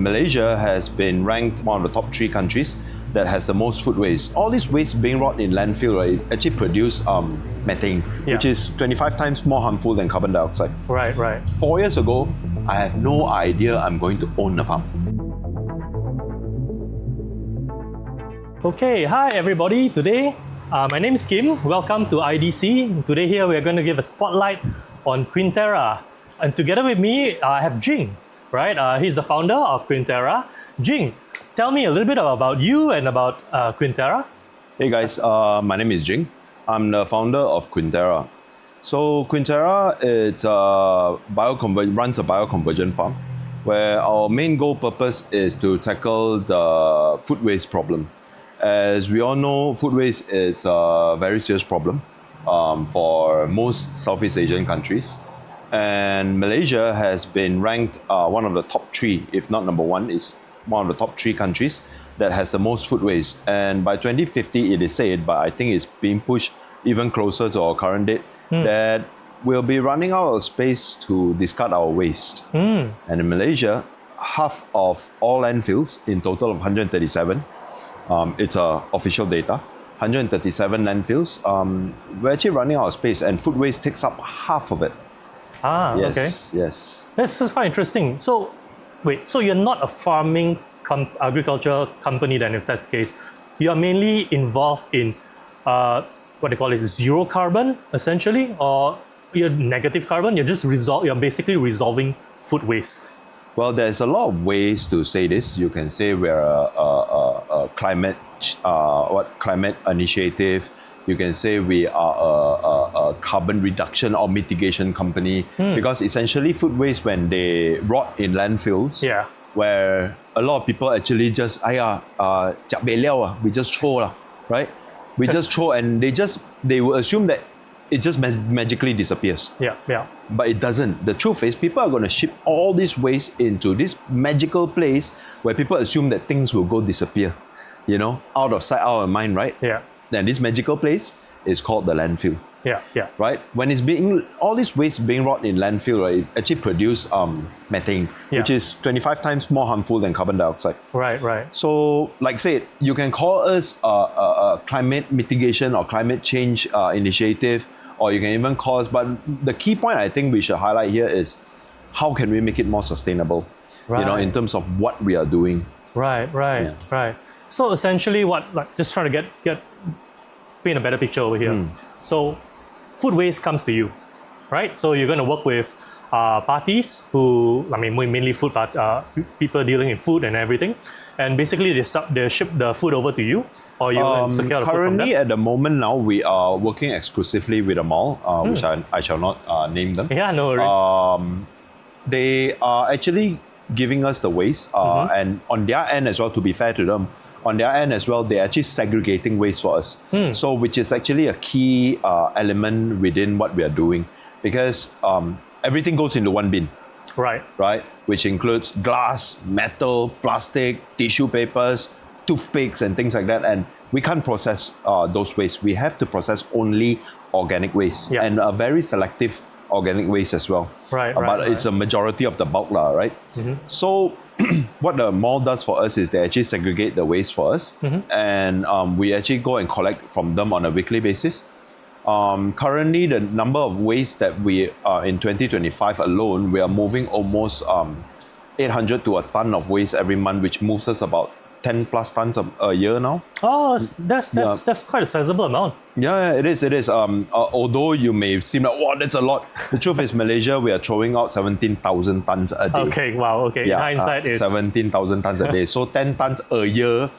And Malaysia has been ranked one of the top 3 countries that has the most food waste. All this waste being rot in landfill, right, actually produce methane, which is 25 times more harmful than carbon dioxide. Right. 4 years ago, I have no idea I'm going to own a farm. Okay, hi everybody. Today, my name is Kim. Welcome to IDC. Today here we are going to give a spotlight on QuinTerra. And together with me, I have Jing, right? He's the founder of QuinTerra. Jing, tell me a little bit about you and about QuinTerra. Hey guys, my name is Jing. I'm the founder of QuinTerra. So QuinTerra runs a bioconversion farm where our main goal purpose is to tackle the food waste problem. As we all know, food waste is a very serious problem for most Southeast Asian countries. And Malaysia has been ranked one of the top 3, if not number 1, is one of the top 3 countries that has the most food waste. And by 2050, it is said, but I think it's being pushed even closer to our current date, that we'll be running out of space to discard our waste. And in Malaysia, half of all landfills, in total of 137, it's official data, 137 landfills, we're actually running out of space, and food waste takes up half of it. Yes. This is quite interesting. So, wait, so you're not a farming agriculture company then, if that's the case. You are mainly involved in what they call zero carbon, essentially, or you're negative carbon. You're basically resolving food waste. Well, there's a lot of ways to say this. You can say we're a climate initiative. You can say we are a carbon reduction or mitigation company, because essentially food waste, when they rot in landfills, where a lot of people actually just we just throw, right? We just throw, and they will assume that it just magically disappears. But it doesn't. The truth is, people are going to ship all this waste into this magical place where people assume that things will go disappear, out of sight, out of mind, right? Then this magical place is called the landfill. Right? When all this waste being rot in landfill, right, it actually produce methane, which is 25 times more harmful than carbon dioxide. Right. So, like I said, you can call us a climate mitigation or climate change initiative, or you can even call us, but the key point I think we should highlight here is how can we make it more sustainable, in terms of what we are doing. Right. So essentially just trying to paint a better picture over here. So food waste comes to you, right? So you're going to work with parties who, mainly food people dealing in food and everything, and basically they ship the food over to you, or you secure the food from them? Currently, at the moment now, we are working exclusively with a mall, which I shall not name them. Yeah, no worries. They are actually giving us the waste, and on their end as well, to be fair to them, on their end as well, they're actually segregating waste for us. So, which is actually a key element within what we are doing, because everything goes into one bin. Right. Which includes glass, metal, plastic, tissue papers, toothpicks, and things like that. And we can't process those waste. We have to process only organic waste, and a very selective organic waste as well. But it's a majority of the bulk, right? So what the mall does for us is they actually segregate the waste for us, and we actually go and collect from them on a weekly basis. Currently, the number of waste that we in 2025 alone, we are moving almost 800 to a ton of waste every month, which moves us about 10 plus tons a year now. Oh, that's quite a sizable amount. Yeah, it is. Although you may seem like, wow, that's a lot. The truth is, Malaysia, we are throwing out 17,000 tons a day. Okay, wow, okay. Yeah, hindsight is 17,000 tons a day. So 10 tons a year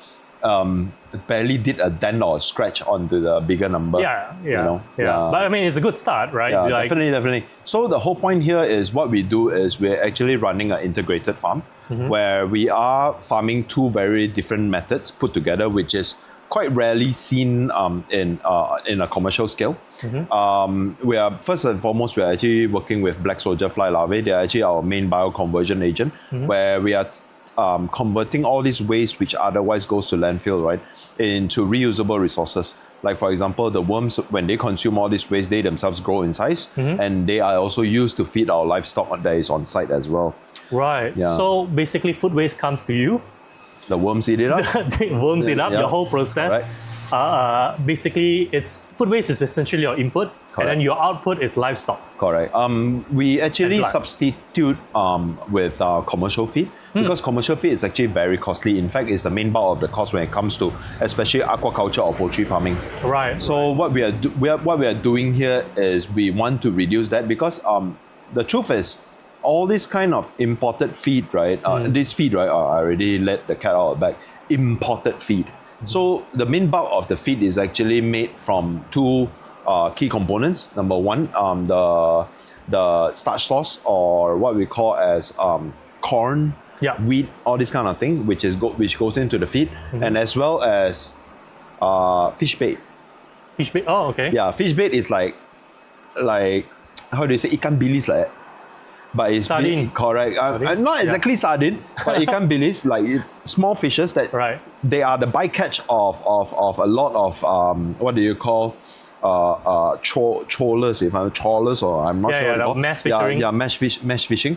barely did a dent or a scratch onto the bigger number. But it's a good start, right? Yeah, definitely. So the whole point here is what we do is we're actually running an integrated farm where we are farming 2 very different methods put together, which is quite rarely seen in a commercial scale. We are, first and foremost, we are actually working with black soldier fly larvae. They are actually our main bioconversion agent, where we are converting all these waste which otherwise goes to landfill, right, into reusable resources. Like, for example, the worms, when they consume all this waste, they themselves grow in size, and they are also used to feed our livestock that is on site as well. Right. Yeah. So basically, food waste comes to you. The worms eat it up. It worms it up, Yeah. your whole process. Basically, food waste is essentially your input, and then your output is livestock. Correct. We actually And blood. substitute with commercial feed because commercial feed is actually very costly. In fact, it's the main bulk of the cost when it comes to especially aquaculture or poultry farming. Right. So what we are doing here is we want to reduce that because the truth is all this kind of imported feed, right? This feed, right? I already let the cat out of the bag. Imported feed. So the main bulk of the feed is actually made from two key components. Number one, the starch source, or what we call as corn, wheat, all this kind of thing, which goes into the feed, and as well as fish bait. Fish bait. Oh, okay. Yeah, fish bait is like how do you say, ikan bilis like that. But it's Sardine. Correct. Not exactly sardine, but ikan bilis, like small fishes that they are the bycatch of a lot of what do you call trawlers, if I'm trawlers, or I'm not sure. Yeah, mass fishing. Yeah, mesh fishing,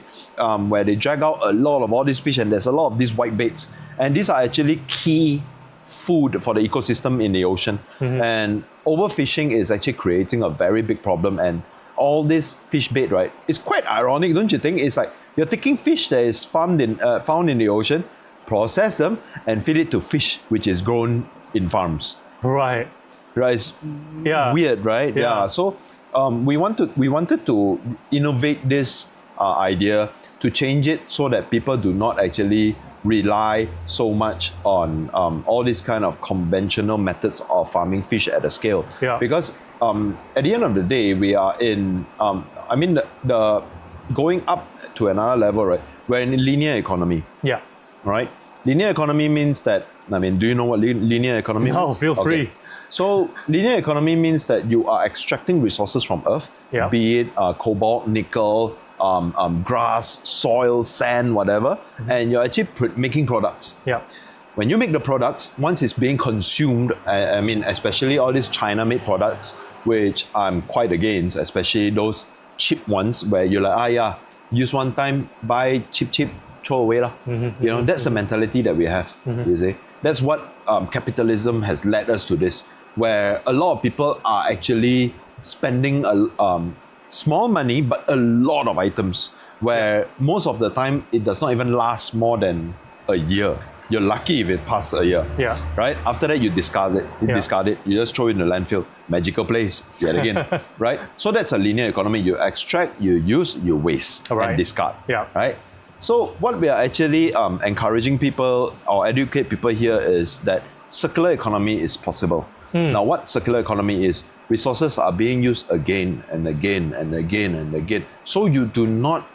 where they drag out a lot of all these fish, and there's a lot of these white baits, and these are actually key food for the ecosystem in the ocean. And overfishing is actually creating a very big problem. And all this fish bait, right? It's quite ironic, don't you think? It's like you're taking fish that is found in the ocean, process them, and feed it to fish which is grown in farms. Right. Right. It's weird, right? Yeah. So we wanted to innovate this idea to change it so that people do not actually rely so much on all these kind of conventional methods of farming fish at a scale. Yeah. Because at the end of the day, we are in, the going up to another level, right? We're in linear economy. Yeah. Right? Linear economy means that, do you know what linear economy means? No, feel free. So linear economy means that you are extracting resources from Earth, be it cobalt, nickel, grass, soil, sand, whatever, and you're actually making products. Yeah. When you make the products, once it's being consumed, especially all these China-made products, which I'm quite against, especially those cheap ones where you're like, use one time, buy cheap, throw away lah. That's the mentality that we have. You see, that's what capitalism has led us to this, where a lot of people are actually spending small money but a lot of items, where most of the time it does not even last more than a year. You're lucky if it passes a year. Yeah. Right? After that, you discard it. You just throw it in the landfill. Magical place. Yet again. Right? So that's a linear economy. You extract, you use, you waste, and discard. Yeah. Right? So what we are actually encouraging people or educate people here is that circular economy is possible. Now, what circular economy is? Resources are being used again and again and again and again. So you do not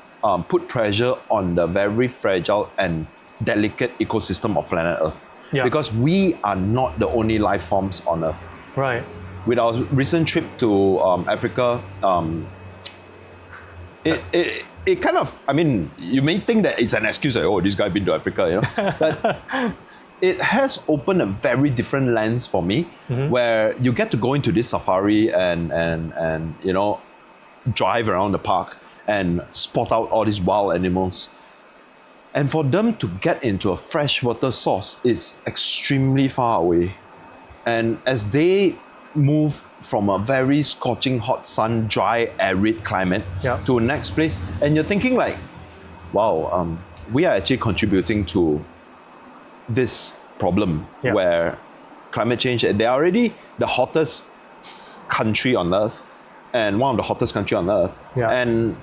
put pressure on the very fragile and delicate ecosystem of planet Earth. Yeah. Because we are not the only life forms on Earth. Right. With our recent trip to Africa, it kind of, you may think that it's an excuse like, this guy been to Africa, but it has opened a very different lens for me, where you get to go into this safari and drive around the park and spot out all these wild animals. And for them to get into a freshwater source is extremely far away. And as they move from a very scorching hot sun, dry, arid climate to the next place, and you're thinking like, wow, we are actually contributing to this problem where climate change, they're already the hottest country on Earth and one of the hottest country on Earth. And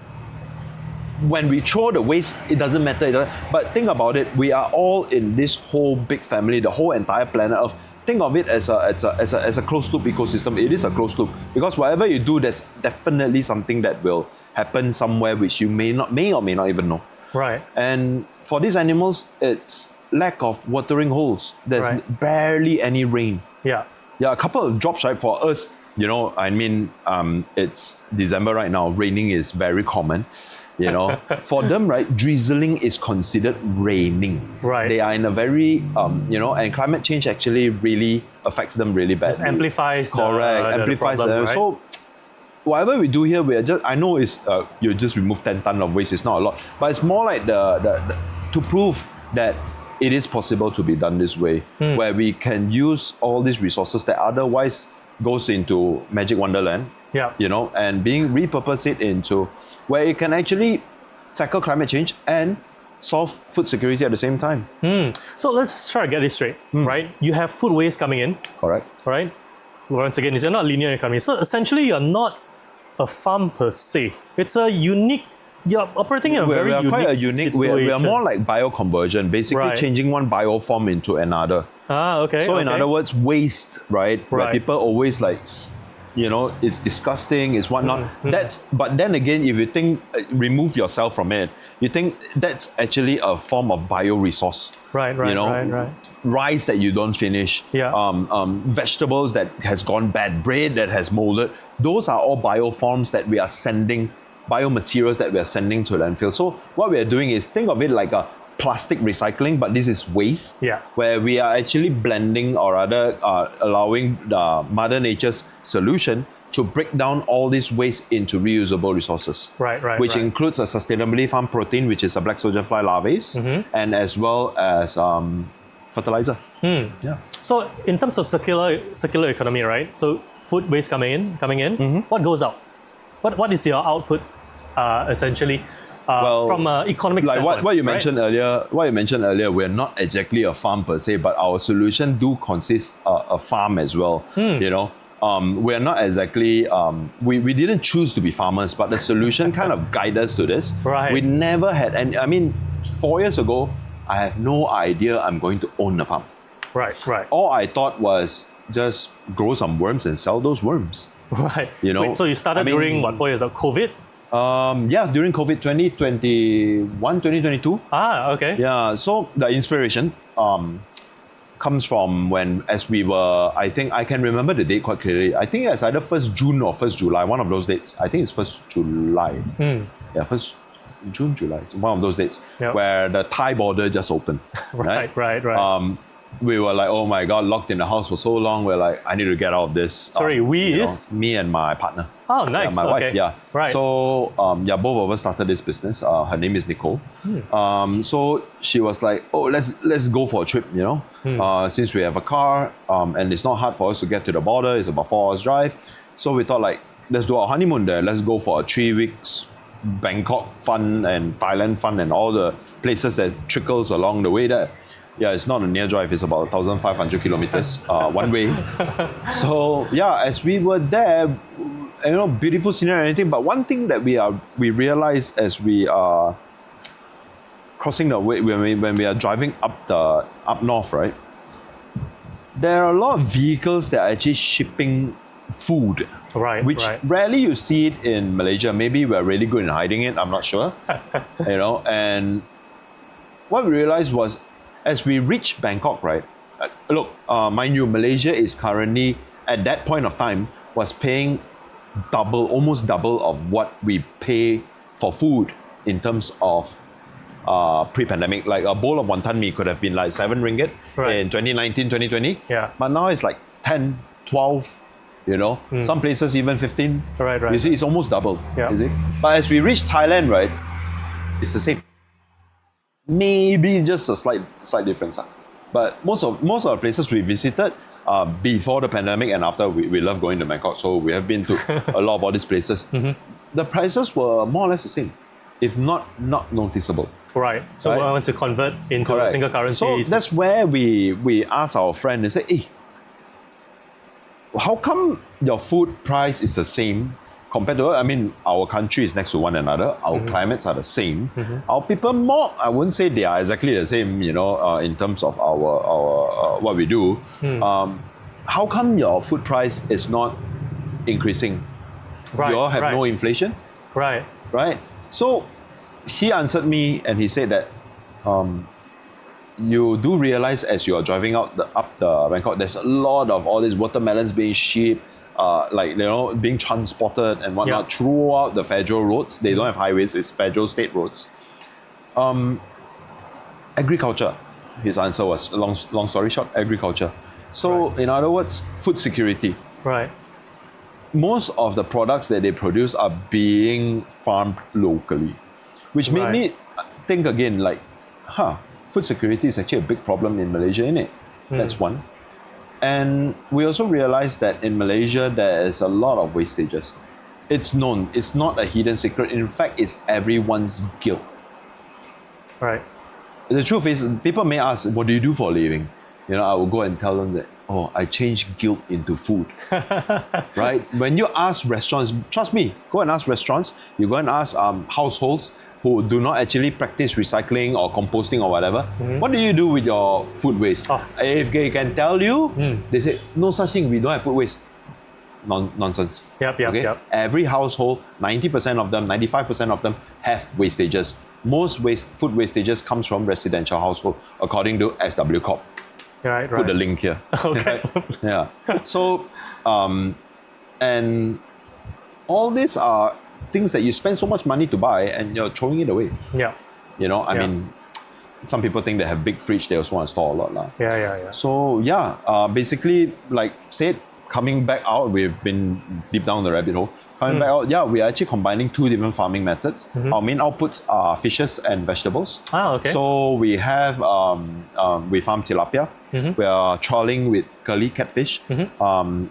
when we throw the waste, it doesn't matter. But think about it, we are all in this whole big family, the whole entire planet Earth. Think of it as a closed loop ecosystem. It is a closed loop because whatever you do, there's definitely something that will happen somewhere which you may or may not even know. Right. And for these animals, it's lack of watering holes. There's barely any rain. Yeah, a couple of drops, right? For us, it's December right now. Raining is very common. For them, right, drizzling is considered raining. Right. They are in a very, and climate change actually really affects them really badly. Just amplifies amplifies the problem, them. right? So whatever we do here, we are just, I know it's you just remove 10 tons of waste, it's not a lot, but it's more like the to prove that it is possible to be done this way, where we can use all these resources that otherwise goes into Magic Wonderland, you know, and being repurposed it into where it can actually tackle climate change and solve food security at the same time. So let's try to get this straight, right? You have food waste coming in, Correct. right? Once again, it's not a linear economy. So essentially, you're not a farm per se. It's a unique. You're operating in a very unique quite a unique. situation. We are more like bioconversion, basically changing one bioform into another. Okay. So in other words, waste, right? Where Right. people always like, you know, it's disgusting, it's whatnot. But then again, if you think, remove yourself from it, you think that's actually a form of bioresource. Right. You know, Right. rice that you don't finish, vegetables that has gone bad, bread that has molded. Those are all bioforms that we are sending, biomaterials that we are sending to landfill. So what we are doing is, think of it like a plastic recycling, but this is waste, where we are actually blending, or rather allowing the Mother Nature's solution to break down all this waste into reusable resources. Which includes a sustainably farmed protein, which is a black soldier fly larvae, and as well as fertilizer. So in terms of circular economy, right? So food waste coming in. What goes out? What is your output essentially? From an economic like standpoint, what you mentioned earlier, we're not exactly a farm per se, but our solution do consist a farm as well. You know, we're not exactly we didn't choose to be farmers, but the solution kind of guided us to this. We never had, and I mean, 4 years ago, I have no idea I'm going to own a farm. All I thought was just grow some worms and sell those worms. You know. Wait, so you started during what, 4 years of COVID? During COVID 2021, 2022. Okay. Yeah, so the inspiration comes from when, as we were, I think I can remember the date quite clearly. I think it's either 1st June or 1st July, one of those dates. I think it's 1st July. Yeah, 1st June, July, one of those dates where the Thai border just opened. Right. We were like, oh my God, locked in the house for so long. We're like, I need to get out of this. Sorry, me and my partner. Oh, nice. My wife, Right. So, both of us started this business. Her name is Nicole. So she was like, oh, let's go for a trip, you know. Since we have a car, and it's not hard for us to get to the border. It's about 4 hours drive. So we thought, like, let's do our honeymoon there. Let's go for a 3 weeks Bangkok fun and Thailand fun and all the places that trickles along the way there. Yeah, it's not a near drive. It's about 1,500 kilometers one way. So yeah, as we were there, you know, beautiful scenery and everything. But one thing that we realized as we are crossing the way, when we are driving up north, right? There are a lot of vehicles that are actually shipping food. Which rarely you see it in Malaysia. Maybe we're really good in hiding it. I'm not sure. You know, and what we realized was, as we reached Bangkok, right? Look, mind you, Malaysia is currently, at that point of time, was paying almost double of what we pay for food in terms of pre-pandemic. Like a bowl of wonton mee could have been like 7 ringgit in 2019, 2020. But now it's like 10, 12, you know, some places even 15. You see, it's almost double. You see? But as we reach Thailand, right, it's the same. Maybe just a slight difference. But most of the places we visited before the pandemic and after, we love going to Bangkok. So we have been to a lot of all these places. The prices were more or less the same, if not noticeable. So once you convert into single currency. So that's where we asked our friend and said, hey, how come your food price is the same compared to, I mean, our country is next to one another. Our climates are the same. Our people more, I wouldn't say they are exactly the same, you know, in terms of our what we do. How come your food price is not increasing? You all have no inflation? Right. So he answered me and he said that you do realize as you are driving up the Bangkok, there's a lot of all these watermelons being shipped, like, you know, being transported and whatnot throughout the federal roads. They don't have highways, it's federal state roads. Agriculture, his answer was, long story short, agriculture. So in other words, food security. most of the products that they produce are being farmed locally, which made me think again, like, food security is actually a big problem in Malaysia, innit? That's one. And we also realized that in Malaysia, there is a lot of wastages. It's known. It's not a hidden secret. In fact, it's everyone's guilt. Right. The truth is, people may ask, what do you do for a living? I will go and tell them that, I change guilt into food. Right? When you ask restaurants, trust me, go and ask restaurants, you go and ask households who do not actually practice recycling or composting or whatever, what do you do with your food waste? If they can tell you, they say, no such thing, we don't have food waste. Nonsense. Yep. Every household, 90% of them, 95% of them have wastages. Most food wastages comes from residential household, according to SW Corp. Right. Put the link here. Okay. Yeah. So, and all these are things that you spend so much money to buy and you're throwing it away. Yeah. I mean, some people think they have big fridge, they also want to store a lot. Yeah. So, basically, like said, coming back out, we've been deep down the rabbit hole. Coming back out, we are actually combining two different farming methods. Our main outputs are fishes and vegetables. Okay. So we have, we farm tilapia. We are trawling with curly catfish,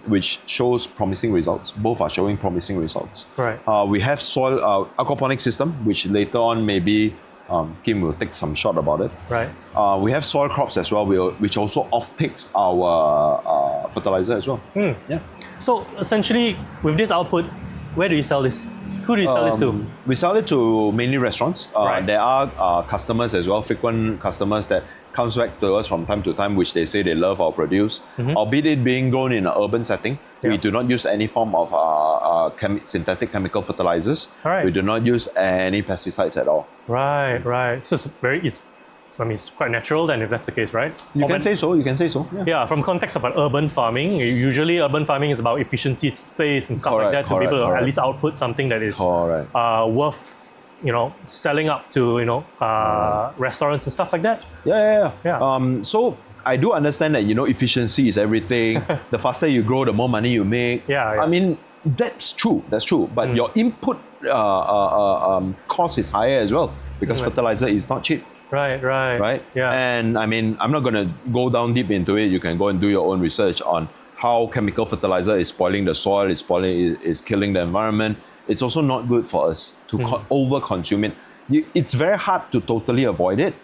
which shows promising results. Both are showing promising results. Right. We have soil aquaponic system, which later on maybe Kim will take some shot about it. Right. We have soil crops as well, which also off-takes our fertilizer as well. Yeah. So essentially, with this output, where do you sell this? Who do you sell this to? We sell it to mainly restaurants. There are customers as well, frequent customers that comes back to us from time to time, which they say they love our produce. Albeit it being grown in an urban setting, we do not use any form of synthetic chemical fertilizers. We do not use any pesticides at all. Right. So it's quite natural then, if that's the case, right? You can say so. Yeah, from context of an urban farming, usually urban farming is about efficiency, space, and stuff like that to be able to at least output something that is worth, selling up to, restaurants and stuff like that. Yeah. So I do understand that, efficiency is everything. The faster you grow, the more money you make. I mean, that's true. But your input cost is higher as well because fertilizer is not cheap. Right. Yeah. And I mean, I'm not going to go down deep into it. You can go and do your own research on how chemical fertilizer is spoiling the soil, is killing the environment. It's also not good for us to over-consume it. It's very hard to totally avoid it.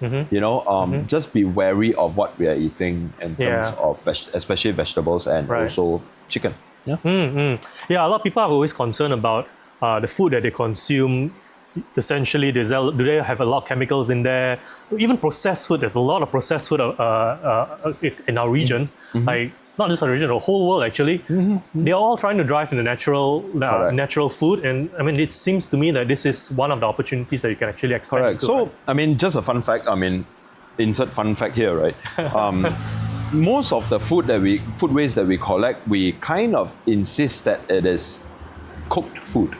Just be wary of what we are eating in terms of especially vegetables and also chicken. Yeah, a lot of people are always concerned about the food that they consume. Essentially, do they have a lot of chemicals in there? Even processed food, there's a lot of processed food in our region. Like, not just our region, the whole world actually. They're all trying to drive in the natural food. And I mean, it seems to me that this is one of the opportunities that you can actually expand. Correct. So, I mean, just a fun fact, insert fun fact here, right? Most of the food waste that we collect, we kind of insist that it is cooked food.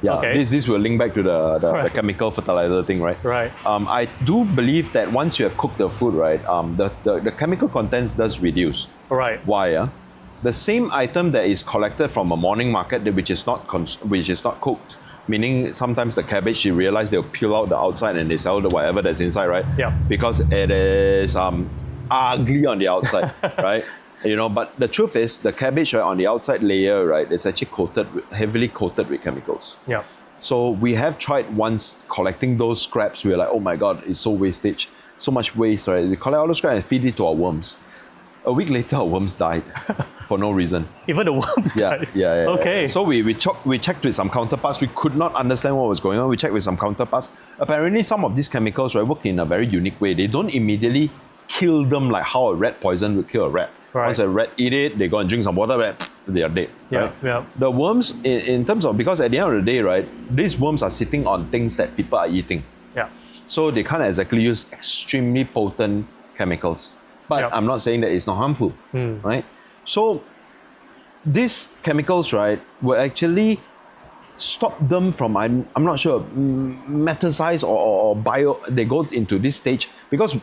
Yeah, okay. This will link back to the chemical fertilizer thing, right? Right. I do believe that once you have cooked the food, right, the chemical contents does reduce. Right. Why? The same item that is collected from a morning market which is not cooked, meaning sometimes the cabbage, you realize they'll peel out the outside and they sell the whatever that's inside, right? Yeah. Because it is ugly on the outside, right? But the truth is, the cabbage on the outside layer, right, it's actually heavily coated with chemicals. Yeah. So we have tried once collecting those scraps. We were like, oh my God, it's so wastage, so much waste, right? We collect all those scraps and feed it to our worms. A week later, our worms died for no reason. Even the worms died? Yeah. Okay. So we checked with some counterparts. We could not understand what was going on. We checked with some counterparts. Apparently, some of these chemicals, right, work in a very unique way. They don't immediately kill them like how a rat poison would kill a rat. Right. Once a rat eat it, they go and drink some water, they are dead. Right? Yeah. The worms, in terms of, because at the end of the day, right, these worms are sitting on things that people are eating. Yeah. So they can't exactly use extremely potent chemicals. But I'm not saying that it's not harmful, right? So these chemicals, right, will actually stop them from, I'm not sure, metastasize or bio, they go into this stage because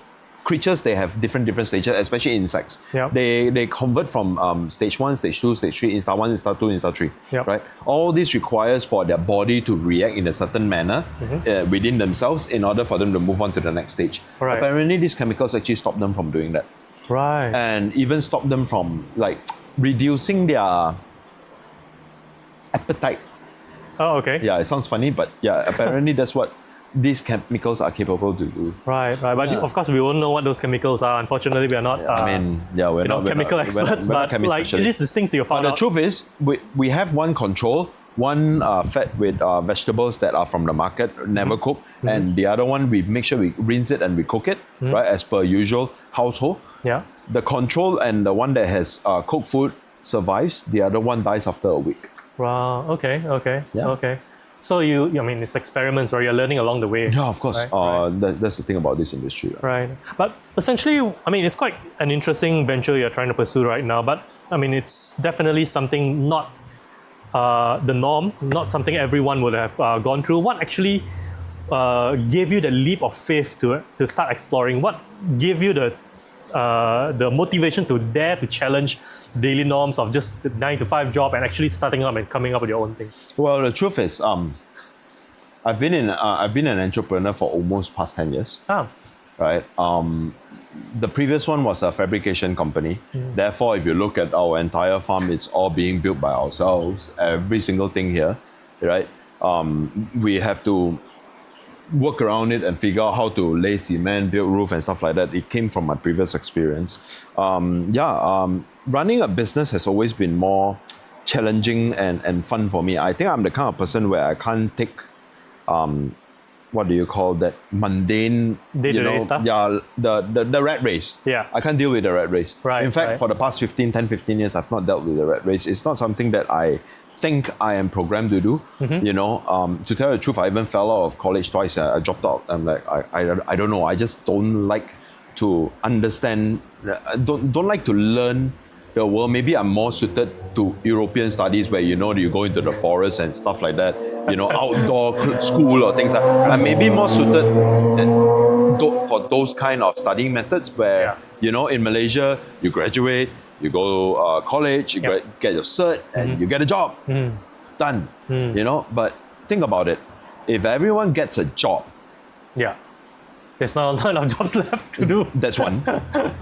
creatures, they have different stages, especially insects. Yep. They convert from stage 1, stage 2, stage 3, instar 1, instar 2, instar 3. Yep. Right? All this requires for their body to react in a certain manner within themselves in order for them to move on to the next stage. Right. Apparently, these chemicals actually stop them from doing that. Right. And even stop them from like reducing their appetite. Oh, okay. Yeah, it sounds funny, but yeah, apparently that's what these chemicals are capable to do. Right. But of course, we won't know what those chemicals are. Unfortunately, we are not. We're not chemical experts, but like this is things you found out. out. The truth is, we have one control, one fed with vegetables that are from the market, never cooked, and the other one we make sure we rinse it and we cook it, right, as per usual household. Yeah. The control and the one that has cooked food survives. The other one dies after a week. Wow. Okay. Yeah. Okay. So I mean, it's experiments where you're learning along the way. Yeah, of course. Right. That's the thing about this industry. Right. But essentially, I mean, it's quite an interesting venture you're trying to pursue right now. But I mean, it's definitely something not the norm, not something everyone would have gone through. What actually gave you the leap of faith to start exploring? What gave you the motivation to dare to challenge daily norms of just the 9-to-5 job and actually starting up and coming up with your own things? Well, the truth is, I've been an entrepreneur for almost past 10 years. Right. The previous one was a fabrication company. Therefore, if you look at our entire farm, it's all being built by ourselves. Every single thing here, right? We have to work around it and figure out how to lay cement, build roof and stuff like that. It came from my previous experience. Running a business has always been more challenging and fun for me. I think I'm the kind of person where I can't take what do you call that, mundane day-to-day stuff? Yeah, the rat race. Yeah. I can't deal with the rat race. Right. In fact, for the past 10, 15 years, I've not dealt with the rat race. It's not something that I think I am programmed to do. To tell the truth, I even fell out of college twice. I dropped out. I'm like, I don't know. I just don't like to understand, don't like to learn the world. Maybe I'm more suited to European studies where you go into the forest and stuff like that, outdoor school or things like that. I'm maybe more suited for those kind of studying methods where, in Malaysia, you graduate, you go college, you get your cert, and you get a job. Done. But think about it. If everyone gets a job, there's not enough jobs left to do. That's one.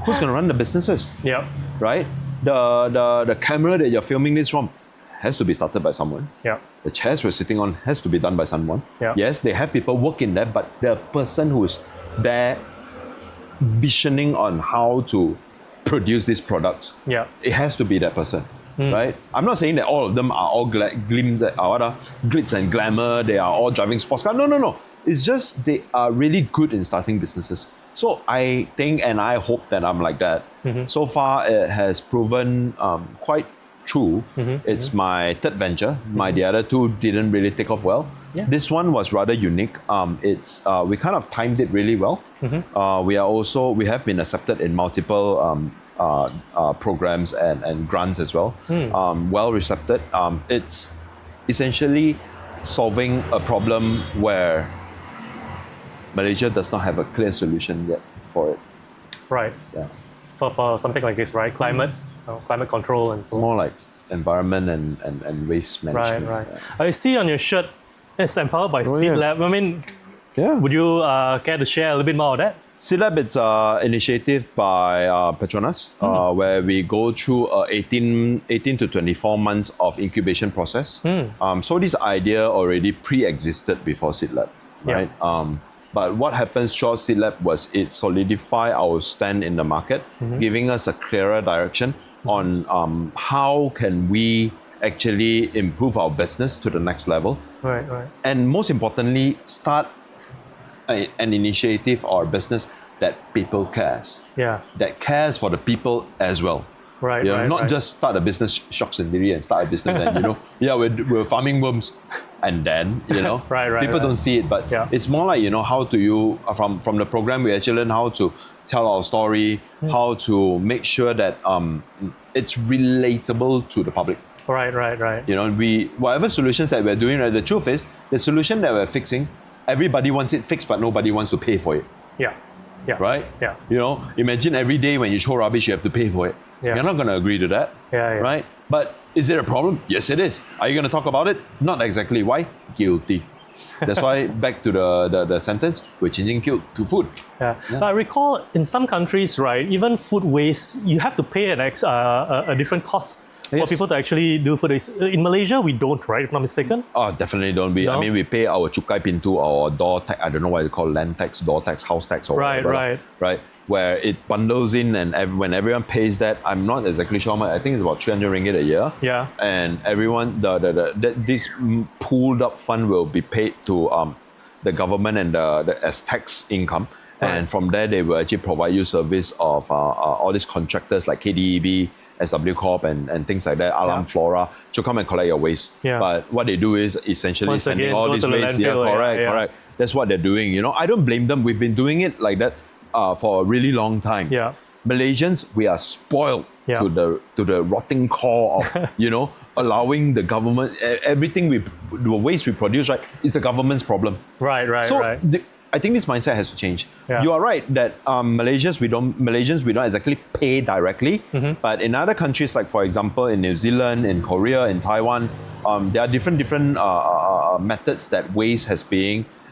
Who's going to run the businesses? Yeah. Right? The camera that you're filming this from has to be started by someone. Yeah. The chairs we're sitting on has to be done by someone. Yeah. Yes, they have people working there, but the person who is there visioning on how to produce these products, it has to be that person. Right? I'm not saying that all of them are all glitz and glamour, they are all driving sports cars. No. It's just they are really good in starting businesses. So I think and I hope that I'm like that. So far, it has proven quite true. It's my third venture. The other two didn't really take off well. This one was rather unique. We kind of timed it really well. We have been accepted in multiple programs and grants as well. Well received. It's essentially solving a problem where Malaysia does not have a clear solution yet for it. Right. Yeah. For something like this, right? Climate control and so on. More like environment and waste management. Right. I see on your shirt, it's empowered by Seed Lab. I mean, would you care to share a little bit more of that? Seed Lab, it's an initiative by PETRONAS where we go through 18 to 24 months of incubation process. So this idea already pre-existed before Seed Lab, right? But what happens throughout Seed Lab was it solidified our stand in the market, giving us a clearer direction on how can we actually improve our business to the next level. Right. And most importantly, start an initiative or a business that people cares. That cares for the people as well. Not just start a business, shocks and theory, and start a business and we're farming worms, and then people don't see it, but it's more like how do you from the program we actually learn how to tell our story, how to make sure that it's relatable to the public. Right. Whatever solutions that we're doing, the truth is the solution that we're fixing, everybody wants it fixed, but nobody wants to pay for it. Yeah. right? Yeah. You know, imagine every day when you throw rubbish, you have to pay for it. Yeah. You're not going to agree to that, right? But is it a problem? Yes, it is. Are you going to talk about it? Not exactly. Why? Guilty. That's why back to the sentence, we're changing guilt to food. Yeah. But I recall in some countries, right, even food waste, you have to pay a different cost for people to actually do food waste. In Malaysia, we don't, right, if I'm not mistaken? Oh, definitely don't be. No? I mean, we pay our cukai pintu, our door tax, I don't know what you call land tax, door tax, house tax, or whatever. Right. Where it bundles in, and when everyone pays that, I'm not exactly sure how much. I think it's about 300 ringgit a year. Yeah. And everyone, this pooled up fund will be paid to the government and as tax income. Right. And from there, they will actually provide you service of all these contractors like KDEB, SW Corp, and things like that, Alam Flora, to come and collect your waste. Yeah. But what they do is essentially Once sending again, all go these to the waste. landfill, Correct. That's what they're doing. You know, I don't blame them. We've been doing it like that for a really long time. Yeah. Malaysians, we are spoiled to the rotting core of, you know, allowing the government, everything the waste we produce, right, is the government's problem. Right. So I think this mindset has to change. Yeah. You are right that Malaysians we don't exactly pay directly, but in other countries, like for example in New Zealand, in Korea, in Taiwan, there are different methods that waste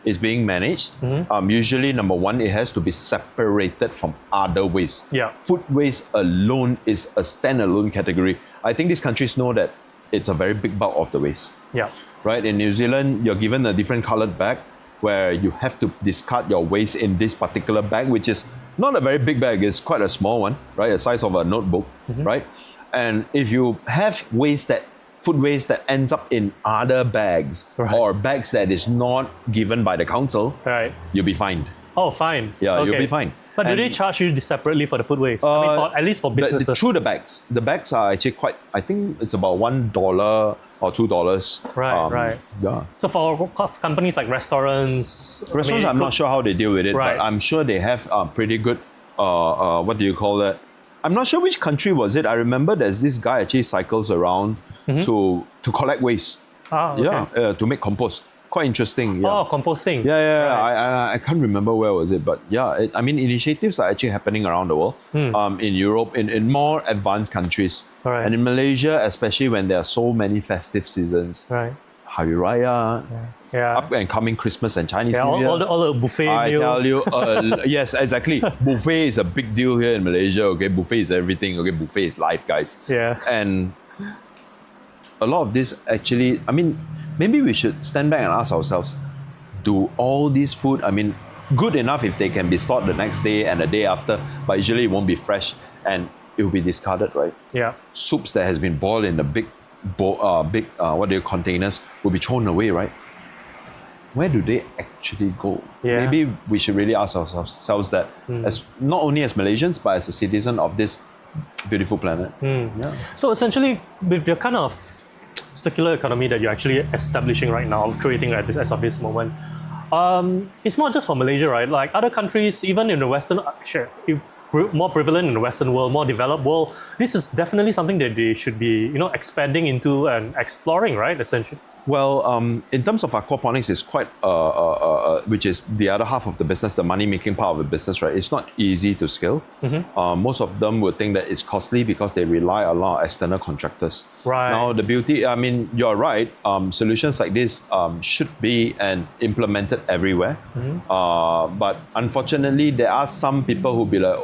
is being managed. Usually, number one, it has to be separated from other waste. Yeah. Food waste alone is a standalone category. I think these countries know that it's a very big bulk of the waste. Yeah. Right? In New Zealand, you're given a different colored bag where you have to discard your waste in this particular bag, which is not a very big bag, it's quite a small one, right? The size of a notebook, right? And if you have food waste that ends up in other bags or bags that is not given by the council, you'll be fined. Oh, fine. Yeah, okay. you'll be fined. But do they charge you separately for the food waste? I mean, at least for businesses. Through the bags. The bags are actually I think it's about $1 or $2. Right. Yeah. So for companies like restaurants... I'm not sure how they deal with it, but I'm sure they have pretty good, what do you call that? I'm not sure which country was it. I remember there's this guy actually cycles around to collect waste. Okay. Yeah, to make compost. Quite interesting. Yeah. Oh, composting. Yeah. Right. I can't remember where was it, but yeah, initiatives are actually happening around the world. In Europe, in more advanced countries, and in Malaysia, especially when there are so many festive seasons. Right. Hari Raya, Yeah. up and coming Christmas and Chinese New Year. All the buffet meals. I tell you, yes, exactly. Buffet is a big deal here in Malaysia. Okay, buffet is everything. Okay, buffet is life, guys. Yeah. And a lot of this actually, I mean, maybe we should stand back and ask ourselves, do all these food, I mean, good enough if they can be stored the next day and the day after, but usually it won't be fresh and it will be discarded, right? Yeah. Soups that has been boiled in the big containers will be thrown away, right? Where do they actually go? Yeah. Maybe we should really ask ourselves that, as not only as Malaysians, but as a citizen of this beautiful planet. Yeah. So essentially, with your kind of circular economy that you're actually establishing right now, creating as of this moment, it's not just for Malaysia, right? Like other countries, even in the Western, more prevalent in the Western world, more developed world, this is definitely something that they should be, expanding into and exploring, right? Essentially. Well, in terms of aquaponics, it's quite, which is the other half of the business, the money-making part of the business, right? It's not easy to scale. Most of them would think that it's costly because they rely a lot on external contractors. Right. Now, the beauty, I mean, you're right, solutions like this should be implemented everywhere. But unfortunately, there are some people who be like,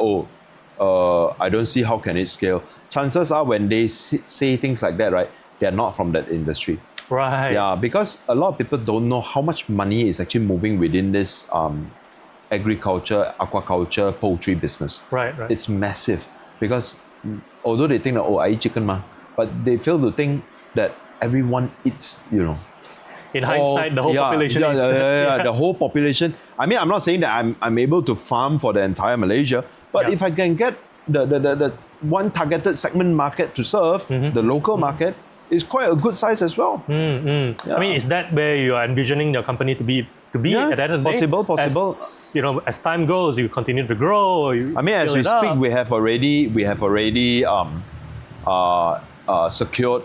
I don't see how can it scale. Chances are when they say things like that, right, they're not from that industry. Right. Yeah, because a lot of people don't know how much money is actually moving within this agriculture, aquaculture, poultry business. Right. It's massive because although they think that, I eat chicken, but they fail to think that everyone eats, In hindsight, the whole population eats that. The whole population. I mean, I'm not saying that I'm able to farm for the entire Malaysia, but if I can get the one targeted segment market to serve, the local market, is quite a good size as well. Yeah. I mean, is that where you are envisioning your company to be at the end of the day? Possible. As time goes, you continue to grow. As we speak, we have already secured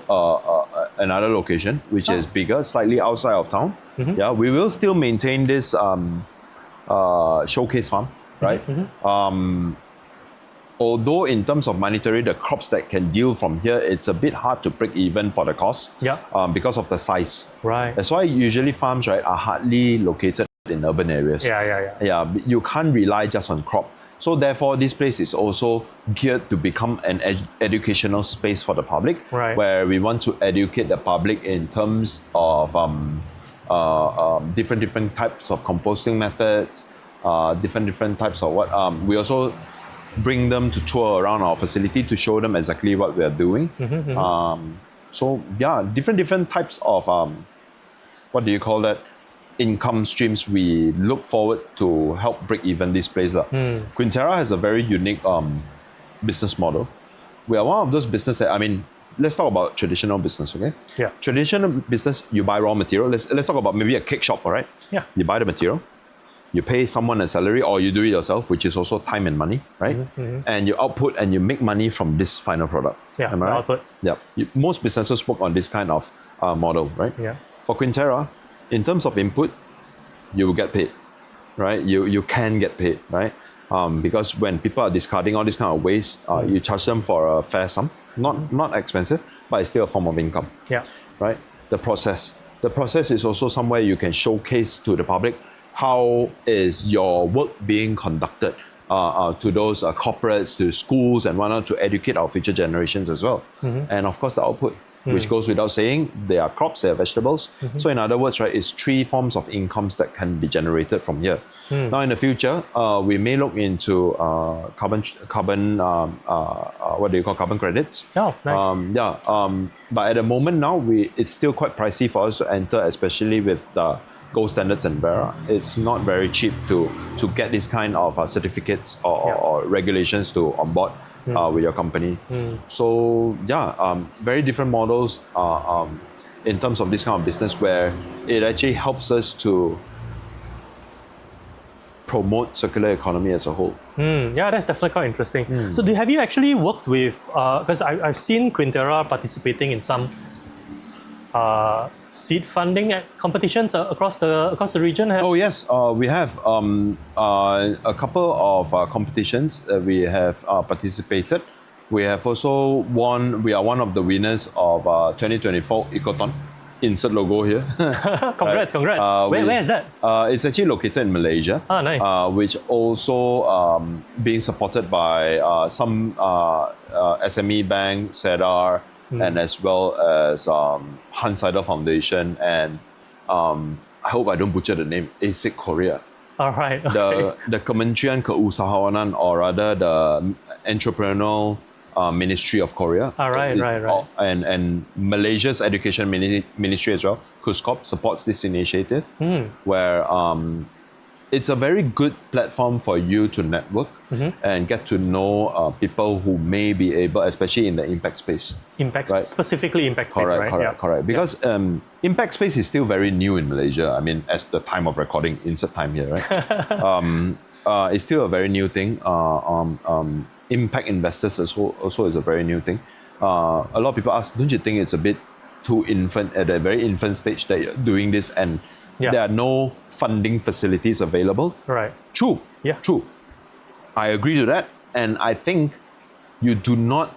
another location which is bigger, slightly outside of town. Yeah, we will still maintain this showcase farm. right? Although in terms of monetary, the crops that can yield from here, it's a bit hard to break even for the cost because of the size. Right. That's why usually farms, right, are hardly located in urban areas. Yeah. You can't rely just on crop. So therefore, this place is also geared to become an educational space for the public, where we want to educate the public in terms of different types of composting methods, different types of what. We also bring them to tour around our facility to show them exactly what we are doing. So yeah, different types of what do you call that? Income streams we look forward to help break even this place. QuinTerra has a very unique business model. We are one of those businesses. I mean, let's talk about traditional business, okay? Yeah. Traditional business, you buy raw material. Let's talk about maybe a cake shop, all right? Yeah. You buy the material, you pay someone a salary, or you do it yourself, which is also time and money, right? And you output and you make money from this final product. Yeah, am I right? output. Yeah. Most businesses work on this kind of model, right? Yeah. For QuinTerra, in terms of input, you will get paid, right? You can get paid, right? Because when people are discarding all this kind of waste, you charge them for a fair sum, not expensive, but it's still a form of income. Yeah. Right? The process is also somewhere you can showcase to the public how is your work being conducted to those corporates, to schools and whatnot, to educate our future generations as well. And of course the output, which goes without saying, they are crops, they are vegetables. So in other words, right, it's 3 forms of incomes that can be generated from here. Now in the future, we may look into carbon what do you call, carbon credits. Oh, nice. But at the moment now, it's still quite pricey for us to enter, especially with the gold standards and Vera. It's not very cheap to get this kind of certificates or regulations to onboard with your company. So very different models in terms of this kind of business, where it actually helps us to promote circular economy as a whole. Yeah, that's definitely quite interesting. So have you actually worked with, because I've seen QuinTerra participating in some seed funding competitions across the region? Oh yes, we have a couple of competitions we have participated. We have also won. We are one of the winners of 2024 Ecoton. Insert logo here. Congrats. Where is that? It's actually located in Malaysia. Ah, nice. Which also being supported by some SME bank, SEDAR, and as well as Hansider Foundation, and I hope I don't butcher the name, ASIC Korea. All right. Okay. The Kementerian Keusahawanan, or rather the Entrepreneurial Ministry of Korea. Right. And Malaysia's Education Ministry as well, KUSKOP, supports this initiative, where it's a very good platform for you to network and get to know people who may be able, especially in the impact space. Specifically impact space, right? Correct. Because impact space is still very new in Malaysia. I mean, as the time of recording, insert time here, right? It's still a very new thing. Impact investors also is a very new thing. A lot of people ask, don't you think it's a bit too infant, at a very infant stage, that you're doing this and there are no funding facilities available? Right. True. Yeah. True. I agree to that. And I think you do not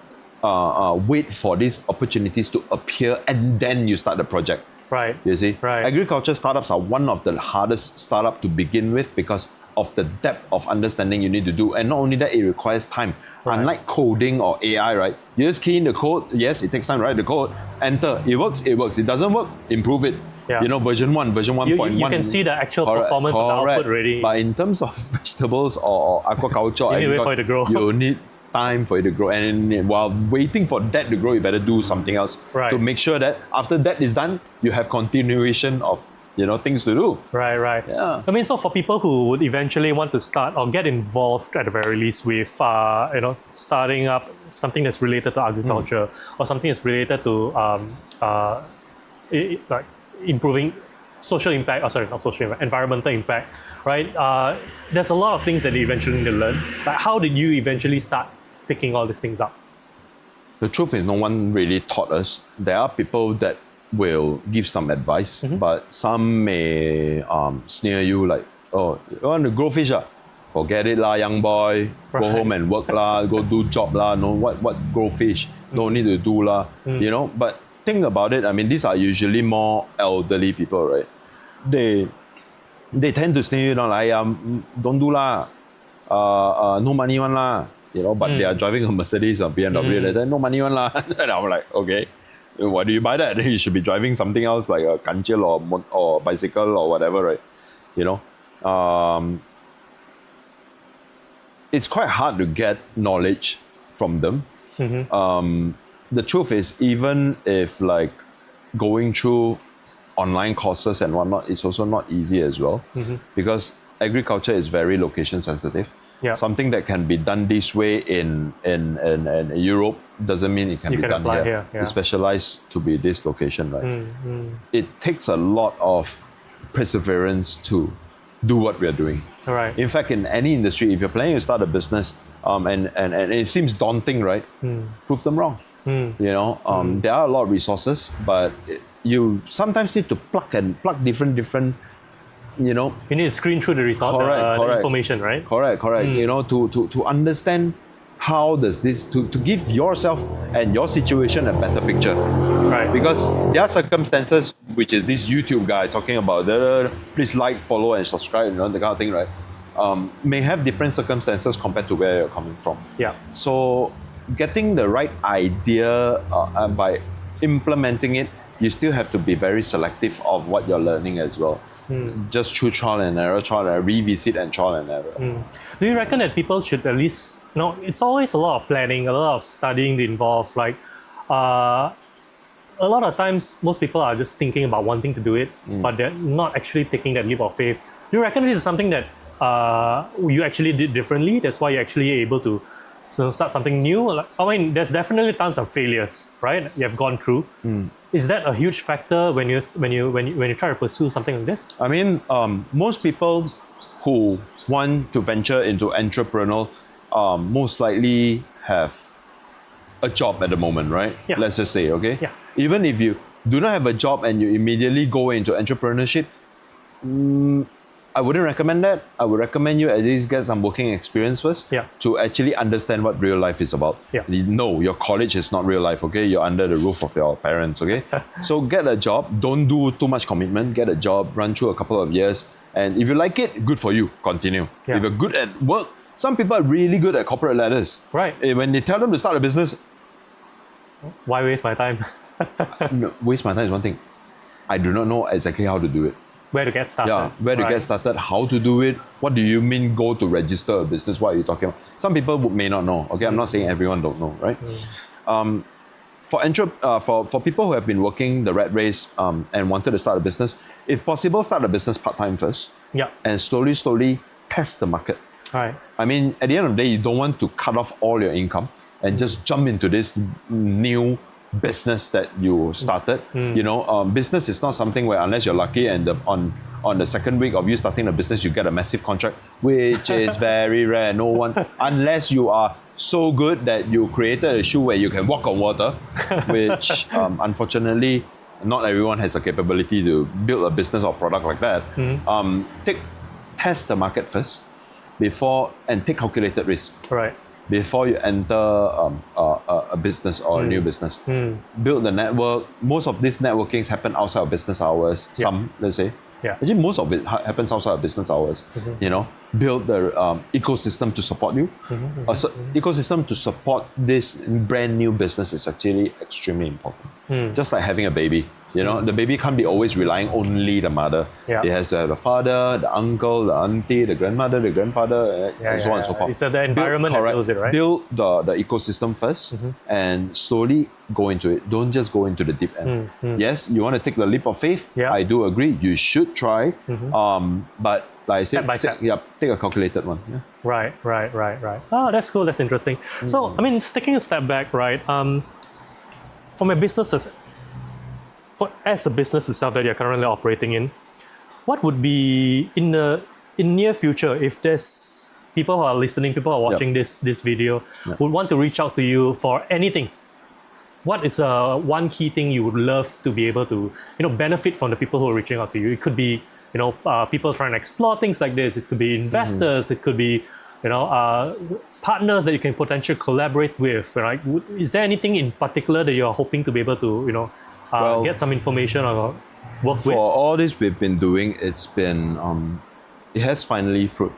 wait for these opportunities to appear and then you start the project. Right. You see? Right. Agriculture startups are one of the hardest startups to begin with because of the depth of understanding you need to do. And not only that, it requires time. Right. Unlike coding or AI, right? You just key in the code. Yes, it takes time, right? The code, enter. It works. It doesn't work, improve it. Yeah. You know, version 1.1. You can see the actual performance of the output already. But in terms of vegetables or aquaculture, you need to wait for it to grow. You need time for it to grow. And while waiting for that to grow, you better do something else to make sure that after that is done, you have continuation of things to do. Right. Yeah. I mean, so for people who would eventually want to start or get involved at the very least with, starting up something that's related to agriculture or something that's related to like improving social impact, not social impact, environmental impact, right? There's a lot of things that you eventually need to learn. But how did you eventually start picking all these things up? The truth is, no one really taught us. There are people that will give some advice, but some may sneer you like, oh, you want to grow fish? forget it lah, young boy. Go Right. home and work lah. Go do job lah. No, what grow fish. No need to do lah. You know, but think about it. I mean, these are usually more elderly people, right? They tend to say, you know, like, don't do lah. No money one lah. You know, but they are driving a Mercedes or BMW. They say, no money one lah. And I'm like, okay, why do you buy that? You should be driving something else like a kanchil or bicycle or whatever, right? You know, it's quite hard to get knowledge from them. The truth is, even if like going through online courses and whatnot, it's also not easy as well, because agriculture is very location sensitive. Yeah. Something that can be done this way in Europe doesn't mean it can be done here. Yeah. It's specialized to be this location, right? It takes a lot of perseverance to do what we are doing. Right. In fact, in any industry, if you're planning to start a business, and it seems daunting, right? Prove them wrong. You know, there are a lot of resources, but you sometimes need to plug different. You know, You need to screen through the the information, right? Correct. You know, to understand how does this to give yourself and your situation a better picture. Right. Because there are circumstances, which is this YouTube guy talking about please like, follow, and subscribe, you know, the kind of thing, right? May have different circumstances compared to where you're coming from. Yeah. So getting the right idea by implementing it, you still have to be very selective of what you're learning as well. Just through trial and error, revisit and trial and error. Do you reckon that people should at least, you know, it's always a lot of planning, a lot of studying involved. Like, a lot of times, most people are just thinking about wanting to do it, but they're not actually taking that leap of faith. Do you reckon this is something that you actually did differently? That's why you're actually able to start something new? Like, I mean, there's definitely tons of failures, right? You have gone through. Is that a huge factor when you try to pursue something like this? I mean, most people who want to venture into entrepreneurial most likely have a job at the moment, right? Yeah. Let's just say, okay? Yeah. Even if you do not have a job and you immediately go into entrepreneurship, I wouldn't recommend that. I would recommend you at least get some working experience first, to actually understand what real life is about. Yeah. No, your college is not real life, okay? You're under the roof of your parents, okay? So get a job. Don't do too much commitment. Get a job, run through a couple of years. And if you like it, good for you. Continue. Yeah. If you're good at work, some people are really good at corporate ladders. Right. When they tell them to start a business, Why waste my time? no, waste my time is one thing. I do not know exactly how to do it. Where to get started? Yeah, where to get started, how to do it, what do you mean go to register a business, what are you talking about? Some people may not know, okay? I'm not saying everyone don't know, right? For people who have been working the rat race and wanted to start a business, if possible, start a business part-time first. Yeah. And slowly test the market. Right. I mean, at the end of the day, you don't want to cut off all your income and just jump into this new business that you started. You know, business is not something where unless you're lucky and on the second week of you starting a business, you get a massive contract, which is very rare. No one, unless you are so good that you created a shoe where you can walk on water, which unfortunately not everyone has a capability to build a business or product like that. Test the market first before and take calculated risk. Right. Before you enter a business or a new business. Build the network. Most of these networkings happen outside of business hours. Some, let's say. Yeah. Actually, most of it happens outside of business hours. You know, build the ecosystem to support you. So ecosystem to support this brand new business is actually extremely important. Just like having a baby. You know, the baby can't be always relying only the mother. Yeah. It has to have the father, the uncle, the auntie, the grandmother, the grandfather, and so on and so forth. It's the environment that builds it, right? Build the ecosystem first and slowly go into it. Don't just go into the deep end. Yes, you want to take the leap of faith. Yeah. I do agree. You should try. But like Step by step. Take a calculated one. Yeah. Right. Oh, that's cool. That's interesting. So, I mean, just taking a step back, right? For my businesses, as a business itself that you're currently operating in, what would be in near future, if there's people who are listening, people who are watching this video, would want to reach out to you for anything? What is one key thing you would love to be able to, benefit from the people who are reaching out to you? It could be people trying to explore things like this. It could be investors. It could be partners that you can potentially collaborate with. Right? Is there anything in particular that you're hoping to be able to get some information or work For with? all this we've been doing, it has finally fruit.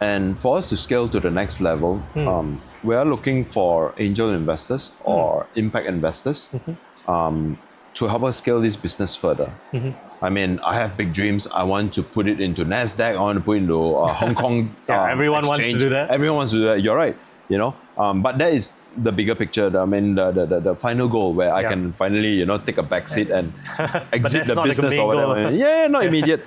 And for us to scale to the next level, we are looking for angel investors or impact investors to help us scale this business further. I mean, I have big dreams. I want to put it into NASDAQ. I want to put it into Hong Kong everyone wants to exchange. do that. Everyone wants to do that. You're right. But that is the bigger picture. I mean, the final goal where I can finally, take a back seat and exit the business or whatever. Yeah, not immediate.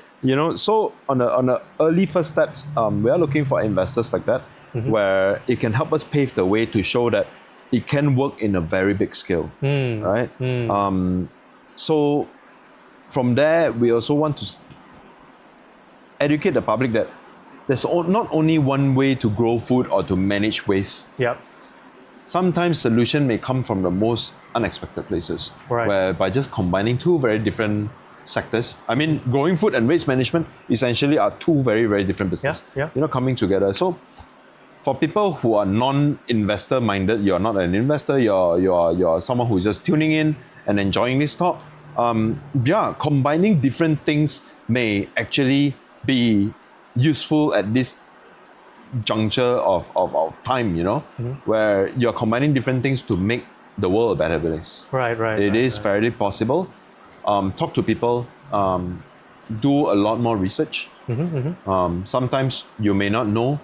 So on the early first steps, we are looking for investors like that, where it can help us pave the way to show that it can work in a very big scale, right? So from there, we also want to educate the public that there's not only one way to grow food or to manage waste. Yep. Sometimes solution may come from the most unexpected places, where by just combining two very different sectors. I mean, growing food and waste management essentially are two very, very different businesses. Coming together. So for people who are non-investor minded, you're not an investor, you're someone who's just tuning in and enjoying this talk. Combining different things may actually be useful at this juncture of time, where you're combining different things to make the world a better place. Right. It is fairly possible. Talk to people, do a lot more research. Sometimes you may not know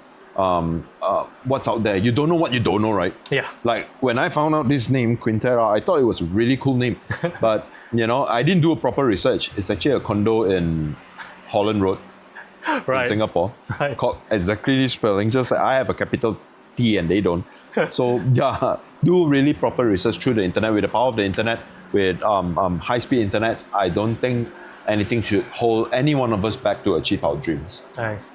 what's out there. You don't know what you don't know, right? Yeah. Like when I found out this name, QuinTerra, I thought it was a really cool name. But, I didn't do a proper research. It's actually a condo in Holland Road in Singapore. Called exactly this spelling, just like I have a capital T and they don't. So, do really proper research through the internet. With the power of the internet, with high-speed internet, I don't think anything should hold any one of us back to achieve our dreams. Nice.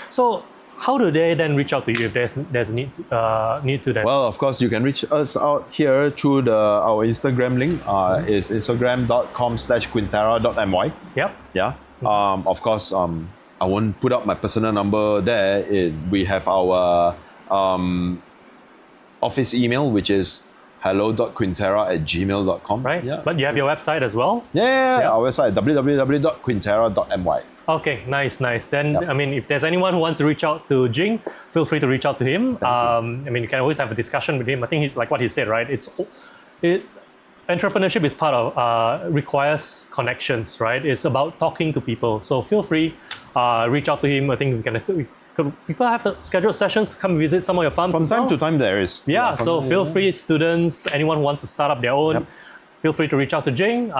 So, how do they then reach out to you if there's a need to that? Well, of course, you can reach us out here through our Instagram link. It's instagram.com/QuinTerra.my. Yep. Yeah. Of course, I won't put up my personal number there. We have our office email, which is hello.quinterra@gmail.com. Right. Yeah. But you have your website as well? Yeah. Our website, www.quinterra.my. Okay, nice. Then, I mean, if there's anyone who wants to reach out to Jing, feel free to reach out to him. You can always have a discussion with him. I think he's like what he said, right? Entrepreneurship is part of, requires connections, right? It's about talking to people. So feel free, reach out to him. I think people have scheduled sessions, come visit some of your farms. From time to time there is. So feel free, students, anyone who wants to start up their own, feel free to reach out to Jing.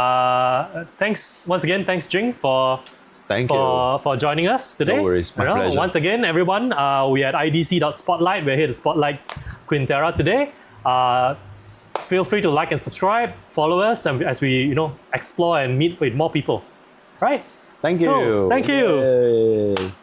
Thanks once again, Jing, for joining us today. No worries, my pleasure. Once again, everyone, we at IDC.Spotlight. We're here to spotlight QuinTerra today. Feel free to like and subscribe, follow us, and as we explore and meet with more people. Right? Thank you. Cool. Thank you. Yay.